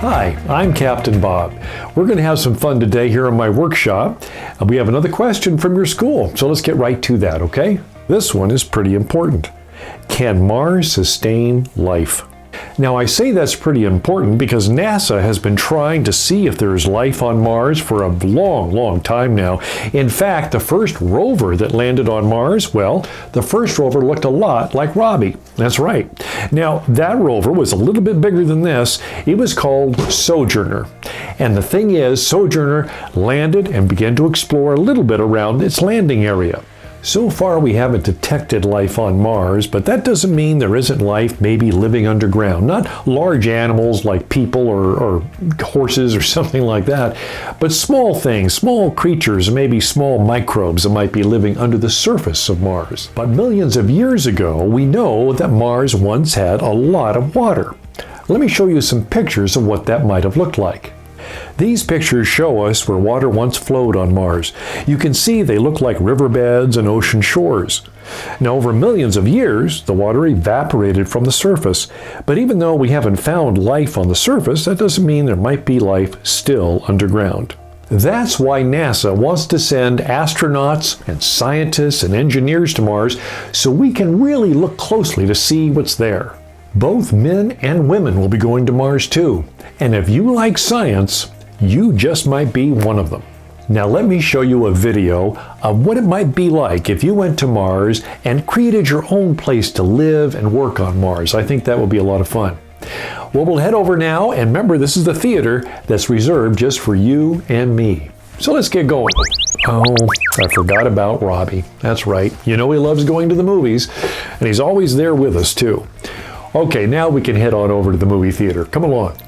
Hi, I'm Captain Bob. We're going to have some fun today here in my workshop. We have another question from your school, so let's get right to that, okay? This one is pretty important. Can Mars sustain life? Now, I say that's pretty important because NASA has been trying to see if there is life on Mars for a long time now. In fact, the first rover that landed on Mars, well, the first rover looked a lot like Robbie. That's right. Now, that rover was a little bit bigger than this. It was called Sojourner. And the thing is, Sojourner landed and began to explore a little bit around its landing area. So far, we haven't detected life on Mars, but that doesn't mean there isn't life maybe living underground. Not large animals like people or horses or something like that, but small things, small creatures, maybe small microbes that might be living under the surface of Mars. But millions of years ago, we know that Mars once had a lot of water. Let me show you some pictures of what that might have looked like. These pictures show us where water once flowed on Mars. You can see they look like riverbeds and ocean shores. Now, over millions of years, the water evaporated from the surface. But even though we haven't found life on the surface, that doesn't mean there might be life still underground. That's why NASA wants to send astronauts and scientists and engineers to Mars so we can really look closely to see what's there. Both men and women will be going to Mars too. And if you like science, you just might be one of them. Now let me show you a video of what it might be like if you went to Mars and created your own place to live and work on Mars. I think that would be a lot of fun. Well, we'll head over now, and remember, this is the theater that's reserved just for you and me. So let's get going. Oh, I forgot about Robbie. That's right. You know he loves going to the movies, and he's always there with us too. Okay, now we can head on over to the movie theater. Come along.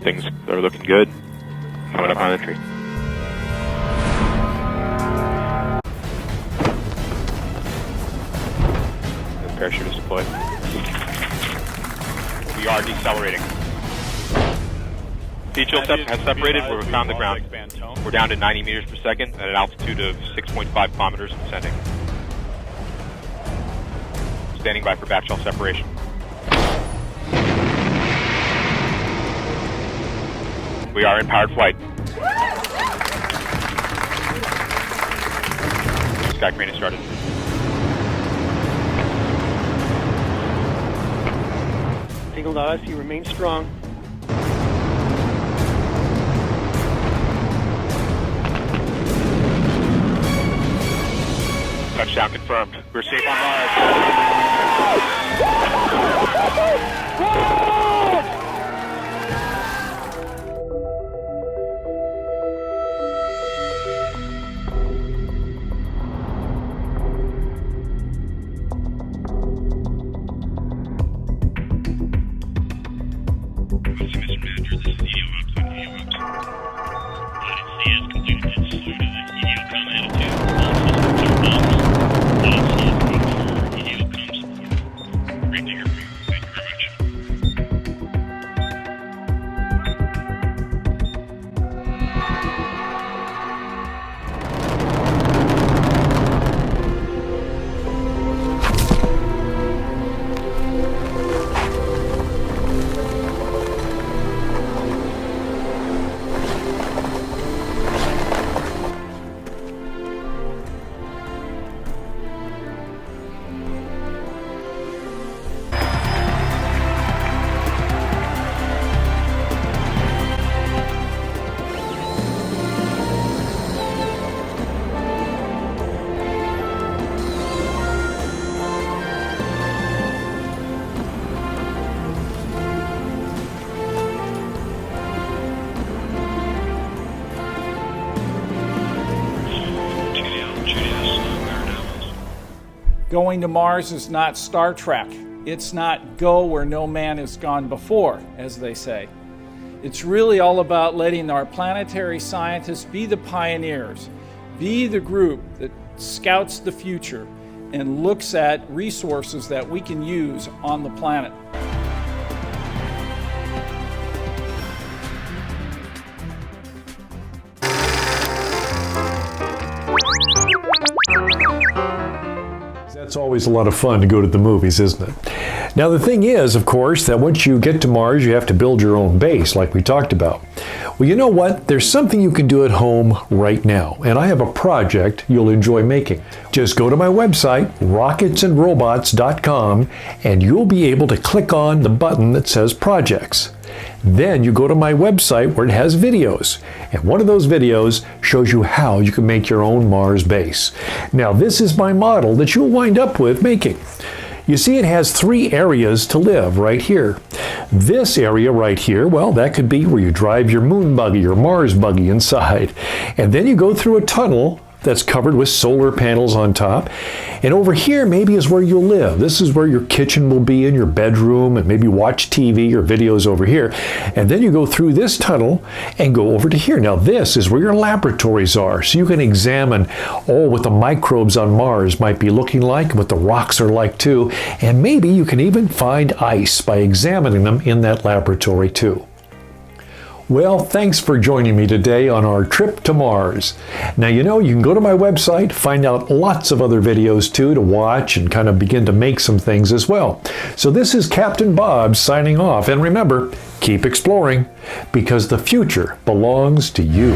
Things are looking good. Coming up on entry. The parachute is deployed. We are decelerating. Heat shield has separated. We're found the ground. We're down to 90 meters per second at an altitude of 6.5 kilometers descending. Standing by for back shell separation. We are in powered flight. Sky crane has started. Signal to Odyssey, remain strong. Touchdown confirmed. We're safe on Mars. Going to Mars is not Star Trek. It's not go where no man has gone before, as they say. It's really all about letting our planetary scientists be the pioneers, be the group that scouts the future and looks at resources that we can use on the planet. It's always a lot of fun to go to the movies, isn't it? Now, the thing is, of course, that once you get to Mars, you have to build your own base, like we talked about. Well, you know what? There's something you can do at home right now, and I have a project you'll enjoy making. Just go to my website, rocketsandrobots.com, and you'll be able to click on the button that says Projects. Then you go to my website where it has videos, and one of those videos shows you how you can make your own Mars base. Now, this is my model that you'll wind up with making. You see, it has 3 areas to live right here. This area right here, well, that could be where you drive your moon buggy or Mars buggy inside. And then you go through a tunnel that's covered with solar panels on top. And over here maybe is where you'll live. This is where your kitchen will be, in your bedroom, and maybe watch TV or videos over here. And then you go through this tunnel and go over to here. Now this is where your laboratories are, so you can examine what the microbes on Mars might be looking like, what the rocks are like too, and maybe you can even find ice by examining them in that laboratory too. Well, thanks for joining me today on our trip to Mars. Now, you know, you can go to my website, find out lots of other videos too to watch and kind of begin to make some things as well. So this is Captain Bob signing off. And remember, keep exploring, because the future belongs to you.